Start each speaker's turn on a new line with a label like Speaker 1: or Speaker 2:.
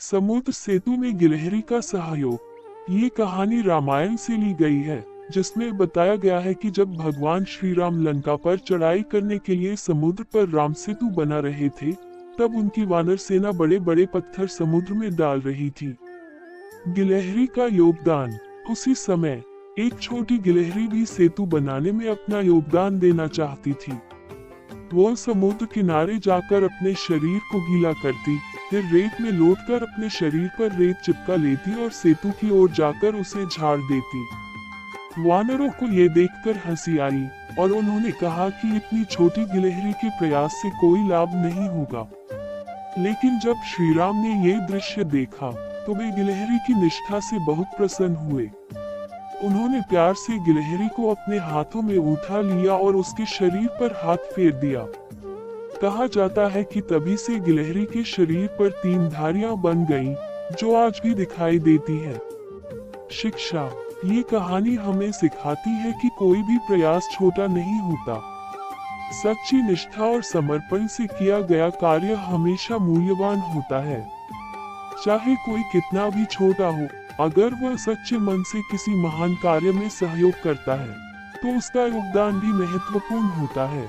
Speaker 1: समुद्र सेतु में गिलहरी का सहयोग। ये कहानी रामायण से ली गई है, जिसमें बताया गया है कि जब भगवान श्री राम लंका पर चढ़ाई करने के लिए समुद्र पर राम सेतु बना रहे थे, तब उनकी वानर सेना बड़े बड़े पत्थर समुद्र में डाल रही थी। गिलहरी का योगदान। उसी समय एक छोटी गिलहरी भी सेतु बनाने में अपना योगदान देना चाहती थी। वो समुद्र किनारे जाकर अपने शरीर को गीला करती, फिर रेत में लौटकर अपने शरीर पर रेत चिपका लेती और सेतु की ओर जाकर उसे झाड़ देती। वानरों को ये देखकर हंसी आई और उन्होंने कहा कि इतनी छोटी गिलहरी के प्रयास से कोई लाभ नहीं होगा। लेकिन जब श्री राम ने ये दृश्य देखा तो वे गिलहरी की निष्ठा से बहुत प्रसन्न हुए। उन्होंने प्यार से गिलहरी को अपने हाथों में उठा लिया और उसके शरीर पर हाथ फेर दिया। कहा जाता है कि तभी से गिलहरी के शरीर पर 3 धारियां बन गईं, जो आज भी दिखाई देती है। शिक्षा। ये कहानी हमें सिखाती है कि कोई भी प्रयास छोटा नहीं होता। सच्ची निष्ठा और समर्पण से किया गया कार्य हमेशा मूल्यवान होता है। चाहे कोई कितना भी छोटा हो, अगर वह सच्चे मन से किसी महान कार्य में सहयोग करता है, तो उसका योगदान भी महत्वपूर्ण होता है।